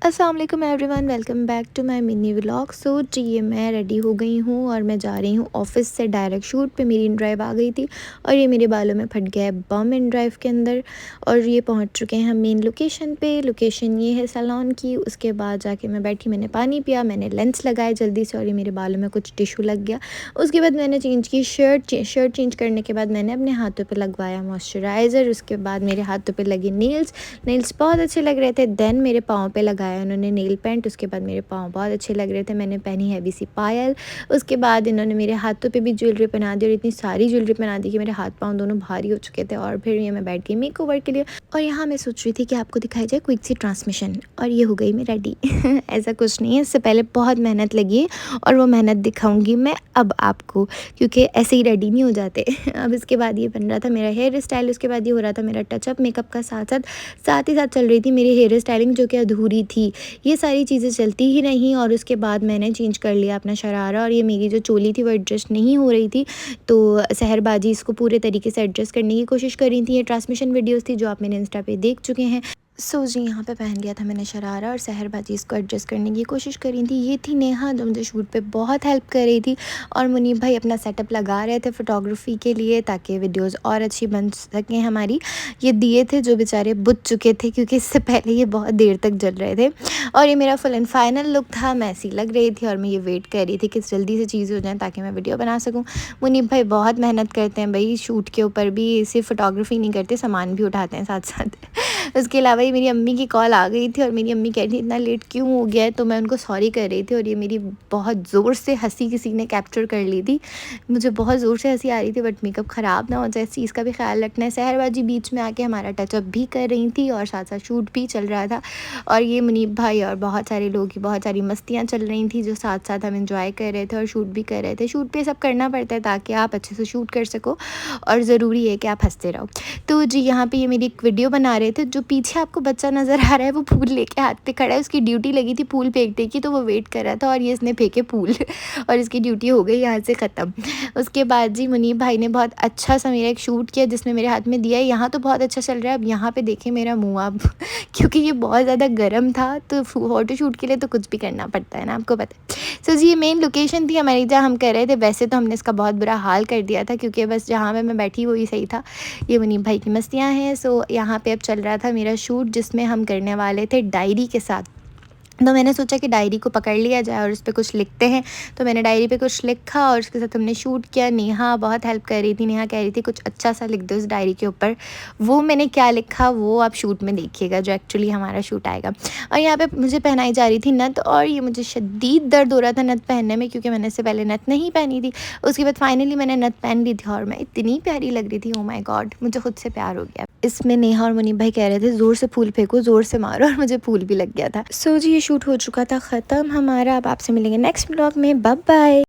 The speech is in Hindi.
अस्सलाम वालेकुम everyone, welcome back to my mini vlog. So जी ये मैं रेडी हो गई हूँ और मैं जा रही हूँ ऑफिस से डायरेक्ट शूट पे। मेरी इन ड्राइव आ गई थी और ये मेरे बालों में फट गया है बम इन ड्राइव के अंदर। और ये पहुँच चुके हैं हम मेन लोकेशन पे। लोकेशन ये है सैलून की। उसके बाद जाके मैं बैठी, मैंने पानी पिया, मैंने लेंस लगाया जल्दी से और ये मेरे बालों में कुछ टिशू लग गया। उसके बाद मैंने चेंज की शर्ट चेंज करने के बाद मैंने अपने हाथों पर लगवाया मॉइस्चराइज़र। उसके बाद मेरे हाथों पर लगे नेल्स बहुत अच्छे लग रहे थे। देन मेरे पाँव पे लगाया उन्होंने नेल पेंट। उसके बाद मेरे पाँव बहुत अच्छे लग रहे थे, मैंने पहनी हैवी सी पायल। उसके बाद इन्होंने मेरे हाथों पे भी ज्वेलरी पहना दी और इतनी सारी ज्वेलरी पहना दी कि मेरे हाथ पाँव दोनों भारी हो चुके थे। और फिर ये मैं बैठ गई मेकओवर के लिए और यहाँ मैं सोच रही थी कि आपको दिखाई जाए क्विक सी ट्रांसमिशन, और ये हो गई मैं रेडी। ऐसा कुछ नहीं है, इससे पहले बहुत मेहनत लगी है और वो मेहनत दिखाऊंगी मैं अब आपको, क्योंकि ऐसे ही रेडी नहीं हो जाते। अब इसके बाद ये बन रहा था मेरा हेयर स्टाइल। उसके बाद ये हो रहा था मेरा टचअप मेकअप का साथ ही साथ चल रही थी मेरी हेयर स्टाइलिंग जो कि अधूरी थी। ये सारी चीज़ें चलती ही नहीं और उसके बाद मैंने चेंज कर लिया अपना शरारा। और ये मेरी जो चोली थी वो एडजस्ट नहीं हो रही थी, तो सहरबाजी इसको पूरे तरीके से एडजस्ट करने की कोशिश कर रही थी। ये ट्रांसमिशन वीडियोस थी जो आप मेरे इंस्टा पे देख चुके हैं। सो जी यहाँ पे पहन लिया था मैंने शरारा और सहरबाजी इसको एडजस्ट करने की कोशिश कर रही थी। ये थी नेहा जो मुझे शूट पे बहुत हेल्प कर रही थी। और मुनीब भाई अपना सेटअप लगा रहे थे फ़ोटोग्राफी के लिए ताकि वीडियोस और अच्छी बन सकें हमारी। ये दिए थे जो बेचारे बुझ चुके थे क्योंकि इससे पहले ये बहुत देर तक जल रहे थे। और ये मेरा फुल एंड फाइनल लुक था। मैं ऐसी लग रही थी और मैं ये वेट कर रही थी कि जल्दी से चीज़ हो जाए ताकि मैं वीडियो बना सकूँ। मुनीब भाई बहुत मेहनत करते हैं भाई, शूट के ऊपर भी सिर्फ फ़ोटोग्राफी नहीं करते, सामान भी उठाते हैं साथ साथ। उसके अलावा ये मेरी अम्मी की कॉल आ गई थी और मेरी अम्मी कह रही थी इतना लेट क्यों हो गया है, तो मैं उनको सॉरी कर रही थी। और ये मेरी बहुत ज़ोर से हंसी किसी ने कैप्चर कर ली थी, मुझे बहुत ज़ोर से हंसी आ रही थी। बट मेकअप ख़राब ना हो जाए, इस चीज़ का भी ख्याल रखना है। सहरबाजी बीच में आके हमारा टचअप भी कर रही थी और साथ साथ शूट भी चल रहा था। और ये मुनीब भाई और बहुत सारे लोगों की बहुत सारी मस्तियाँ चल रही थी जो साथ साथ हम इंजॉय कर रहे थे और शूट भी कर रहे थे। शूट पे सब करना पड़ता है ताकि आप अच्छे से शूट कर सको और ज़रूरी है कि आप हंसते रहो। तो जी यहाँ पे ये मेरी एक वीडियो बना रहे थे। जो पीछे आपको बच्चा नज़र आ रहा है वो फूल लेके हाथ पे खड़ा है, उसकी ड्यूटी लगी थी फूल फेंकने की, तो वो वेट कर रहा था और ये इसने फेंके फूल और इसकी ड्यूटी हो गई यहाँ से ख़त्म। उसके बाद जी मुनीब भाई ने बहुत अच्छा सा मेरा एक शूट किया जिसमें मेरे हाथ में दिया है। यहाँ तो बहुत अच्छा चल रहा है, अब यहाँ पे देखें मेरा मुँह अब क्योंकि ये बहुत ज़्यादा गर्म था, तो फ़ोटो शूट के लिए तो कुछ भी करना पड़ता है ना, आपको पता है। सो जी ये मेन लोकेशन थी हमारी जहाँ हम कर रहे थे। वैसे तो हमने इसका बहुत बुरा हाल कर दिया था क्योंकि बस जहाँ पे मैं बैठी वही सही था। ये मुनीब भाई की मस्तियाँ हैं। सो यहाँ पे अब चल रहा था मेरा शूट जिसमें हम करने वाले थे डायरी के साथ। तो मैंने सोचा कि डायरी को पकड़ लिया जाए और उस पर कुछ लिखते हैं, तो मैंने डायरी पे कुछ लिखा और उसके साथ हमने शूट किया। नेहा बहुत हेल्प कर रही थी, नेहा कह रही थी कुछ अच्छा सा लिख दो उस डायरी के ऊपर। वो मैंने क्या लिखा वो आप शूट में देखिएगा जो एक्चुअली हमारा शूट आएगा। और यहाँ पे मुझे पहनाई जा रही थी नथ और ये मुझे शदीद दर्द हो रहा था नथ पहनने में क्योंकि मैंने इससे पहले नथ नहीं पहनी थी। उसके बाद फाइनली मैंने नथ पहन ली थी और मैं इतनी प्यारी लग रही थी, ओ माय गॉड, मुझे खुद से प्यार हो गया। इसमें नेहा और मुनीब भाई कह रहे थे ज़ोर से फूल फेंको, ज़ोर से मारो, और मुझे फूल भी लग गया था। सो जी ये शूट हो चुका था ख़त्म हमारा। अब आपसे मिलेंगे नेक्स्ट ब्लॉग में, बाय बाय।